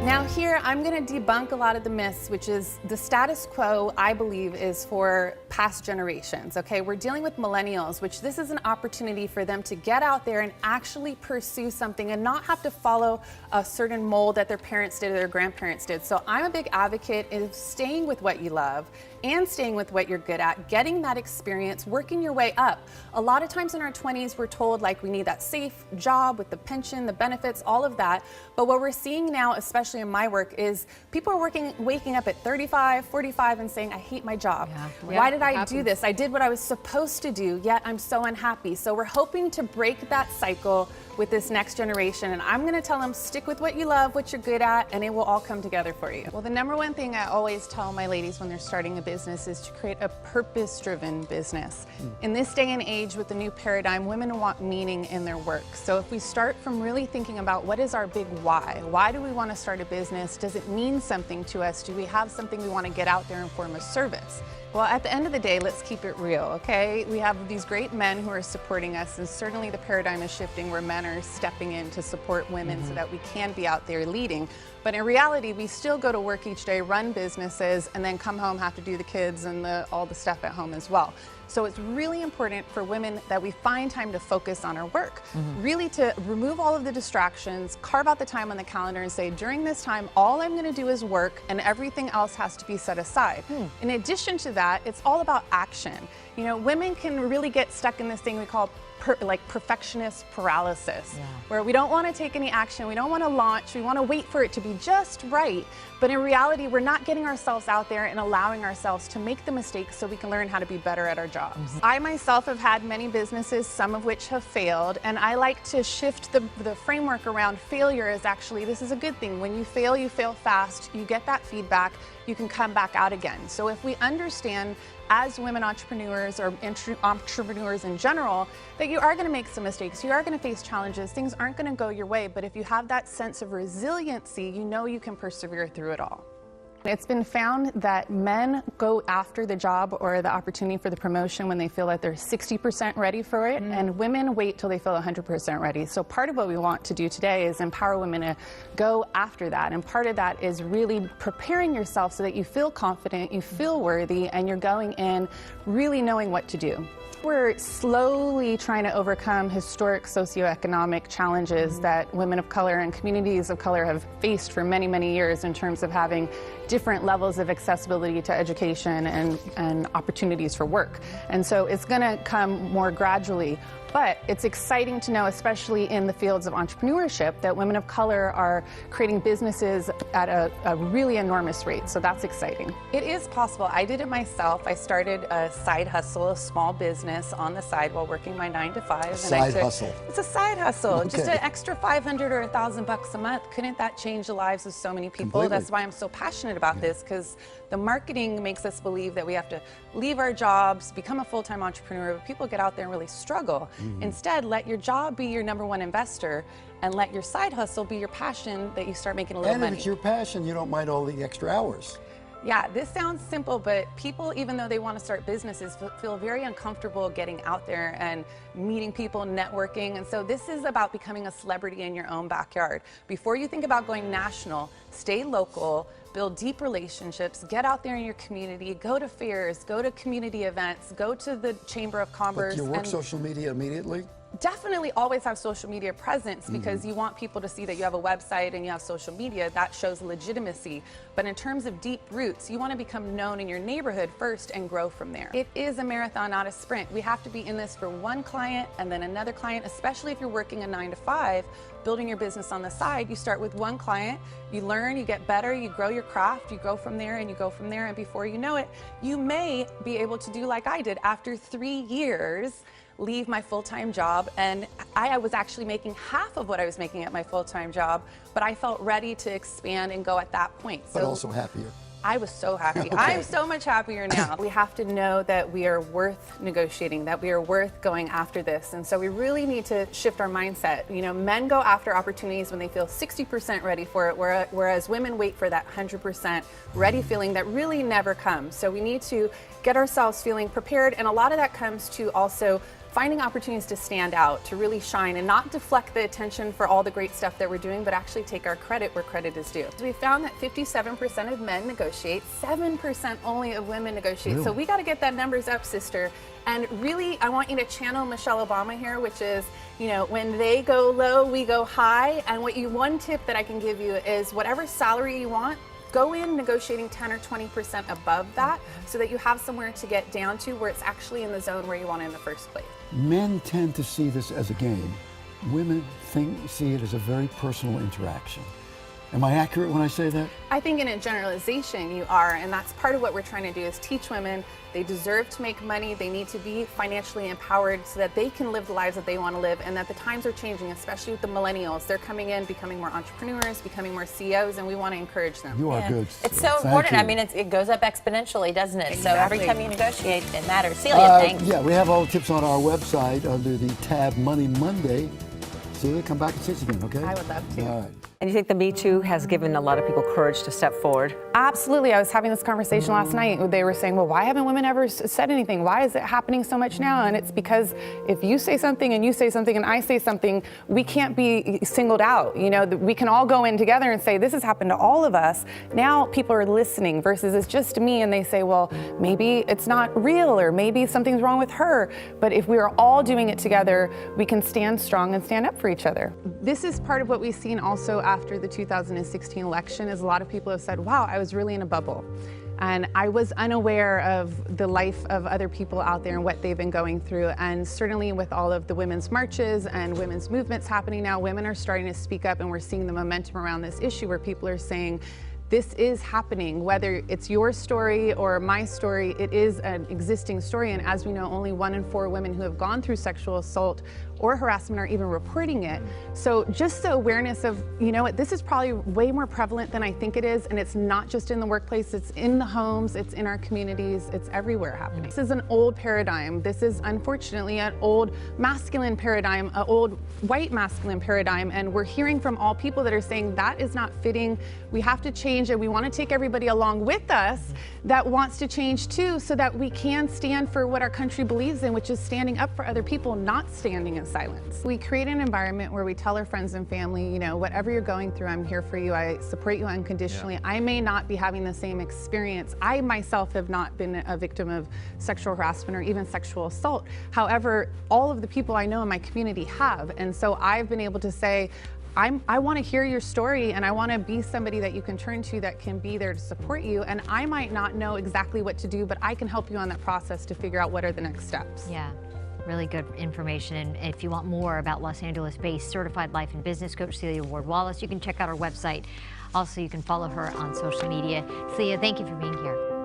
Now here, I'm gonna debunk a lot of the myths, which is the status quo, I believe, is for past generations, okay? We're dealing with millennials, which this is an opportunity for them to get out there and actually pursue something and not have to follow a certain mold that their parents did or their grandparents did. So I'm a big advocate of staying with what you love and staying with what you're good at, getting that experience, working your way up. A lot of times in our 20s, we're told like we need that safe job with the pension, the benefits, all of that. But what we're seeing now, especially in my work, is people are waking up at 35, 45 and saying, I hate my job. Why did I do this? I did what I was supposed to do, yet I'm so unhappy. So we're hoping to break that cycle with this next generation. And I'm gonna tell them, stick with what you love, what you're good at, and it will all come together for you. Well, the number one thing I always tell my ladies when they're starting a business is to create a purpose-driven business. In this day and age with the new paradigm, women want meaning in their work. So if we start from really thinking about what is our big why? Why do we want to start a business? Does it mean something to us? Do we have something we want to get out there in form of service? Well, at the end of the day, let's keep it real, okay? We have these great men who are supporting us, and certainly the paradigm is shifting where men are stepping in to support women so that we can be out there leading. But in reality, we still go to work each day, run businesses, and then come home, have to do the kids and all the stuff at home as well. So it's really important for women that we find time to focus on our work, really to remove all of the distractions, carve out the time on the calendar and say, during this time, all I'm gonna do is work and everything else has to be set aside. In addition to that, it's all about action. You know, women can really get stuck in this thing we call perfectionist paralysis, where we don't want to take any action, we don't want to launch, we want to wait for it to be just right, but in reality we're not getting ourselves out there and allowing ourselves to make the mistakes so we can learn how to be better at our jobs. I myself have had many businesses, some of which have failed, and I like to shift the framework around failure as actually this is a good thing. When you fail fast, you get that feedback, you can come back out again. So if we understand as women entrepreneurs or entrepreneurs in general, that you are going to make some mistakes, you are going to face challenges, things aren't going to go your way, but if you have that sense of resiliency, you know you can persevere through it all. It's been found that men go after the job or the opportunity for the promotion when they feel that they're 60% ready for it, and women wait till they feel 100% ready. So part of what we want to do today is empower women to go after that, and part of that is really preparing yourself so that you feel confident, you feel worthy, and you're going in really knowing what to do. We're slowly trying to overcome historic socioeconomic challenges that women of color and communities of color have faced for many, many years in terms of having different levels of accessibility to education and opportunities for work. And so it's going to come more gradually. But it's exciting to know, especially in the fields of entrepreneurship, that women of color are creating businesses at a really enormous rate. So that's exciting. It is possible. I did it myself. I started a side hustle, a small business on the side while working my 9 to 5. Side hustle. It's a side hustle. Okay. Just an extra $500 or $1,000 a month. Couldn't that change the lives of so many people? Completely. That's why I'm so passionate about this, because the marketing makes us believe that we have to leave our jobs, become a full-time entrepreneur, but people get out there and really struggle. Instead, let your job be your #1 investor and let your side hustle be your passion that you start making a little money. And if it's your passion, you don't mind all the extra hours. Yeah, this sounds simple, but people, even though they want to start businesses, feel very uncomfortable getting out there and meeting people, networking. And so this is about becoming a celebrity in your own backyard. Before you think about going national, stay local, build deep relationships, get out there in your community, go to fairs, go to community events, go to the Chamber of Commerce. But you work social media immediately? Definitely always have social media presence, because you want people to see that you have a website and you have social media. That shows legitimacy. But in terms of deep roots, you want to become known in your neighborhood first and grow from there. It is a marathon, not a sprint. We have to be in this for one client and then another client, especially if you're working a 9 to 5, building your business on the side. You start with one client, you learn, you get better, you grow your craft, you go from there and you go from there, and before you know it, you may be able to do like I did after 3 years, leave my full-time job, and I was actually making half of what I was making at my full-time job, but I felt ready to expand and go at that point. But also happier. I was so happy. Okay. I'm so much happier now. We have to know that we are worth negotiating, that we are worth going after this. And so we really need to shift our mindset. You know, men go after opportunities when they feel 60% ready for it, whereas women wait for that 100% ready feeling that really never comes. So we need to get ourselves feeling prepared. And a lot of that comes to also finding opportunities to stand out, to really shine and not deflect the attention for all the great stuff that we're doing, but actually take our credit where credit is due. We found that 57% of men negotiate, 7% only of women negotiate. Really? So we got to get that numbers up, sister. And really, I want you to channel Michelle Obama here, which is, you know, when they go low, we go high. And one tip that I can give you is whatever salary you want, go in negotiating 10 or 20% above that so that you have somewhere to get down to where it's actually in the zone where you want it in the first place. Men tend to see this as a game. Women see it as a very personal interaction. Am I accurate when I say that? I think in a generalization you are, and that's part of what we're trying to do is teach women they deserve to make money, they need to be financially empowered so that they can live the lives that they want to live, and that the times are changing, especially with the millennials. They're coming in, becoming more entrepreneurs, becoming more CEOs, and we want to encourage them. You are good. It's so Thank important. you. I mean, it goes up exponentially, doesn't it? Exactly. So every time you negotiate, it matters. Celia, thanks. Yeah, we have all the tips on our website under the tab Money Monday. Celia, come back and see us again, okay? I would love to. All right. And you think the Me Too has given a lot of people courage to step forward? Absolutely. I was having this conversation last night. They were saying, well, why haven't women ever said anything? Why is it happening so much now? And it's because if you say something and you say something and I say something, we can't be singled out. You know, we can all go in together and say, this has happened to all of us. Now people are listening versus it's just me, and they say, well, maybe it's not real, or maybe something's wrong with her. But if we are all doing it together, we can stand strong and stand up for each other. This is part of what we've seen also after the 2016 election, is a lot of people have said, wow, I was really in a bubble. And I was unaware of the life of other people out there and what they've been going through. And certainly with all of the women's marches and women's movements happening now, women are starting to speak up, and we're seeing the momentum around this issue where people are saying, this is happening, whether it's your story or my story, it is an existing story. And as we know, only 1 in 4 women who have gone through sexual assault or harassment are even reporting it. So just the awareness of, you know what, this is probably way more prevalent than I think it is, and it's not just in the workplace, it's in the homes, it's in our communities, it's everywhere happening. This is an old paradigm. This is unfortunately an old masculine paradigm, an old white masculine paradigm, and we're hearing from all people that are saying that is not fitting. We have to change it. We want to take everybody along with us that wants to change too, so that we can stand for what our country believes in, which is standing up for other people, not standing in silence. We create an environment where we tell our friends and family, you know, whatever you're going through, I'm here for you. I support you unconditionally. Yeah. I may not be having the same experience. I myself have not been a victim of sexual harassment or even sexual assault. However, all of the people I know in my community have. And so I've been able to say, I want to hear your story, and I want to be somebody that you can turn to that can be there to support you. And I might not know exactly what to do, but I can help you on that process to figure out what are the next steps. Yeah. Really good information. And if you want more about Los Angeles-based certified life and business coach Celia Ward-Wallace, you can check out her website. Also, you can follow her on social media. Celia, thank you for being here.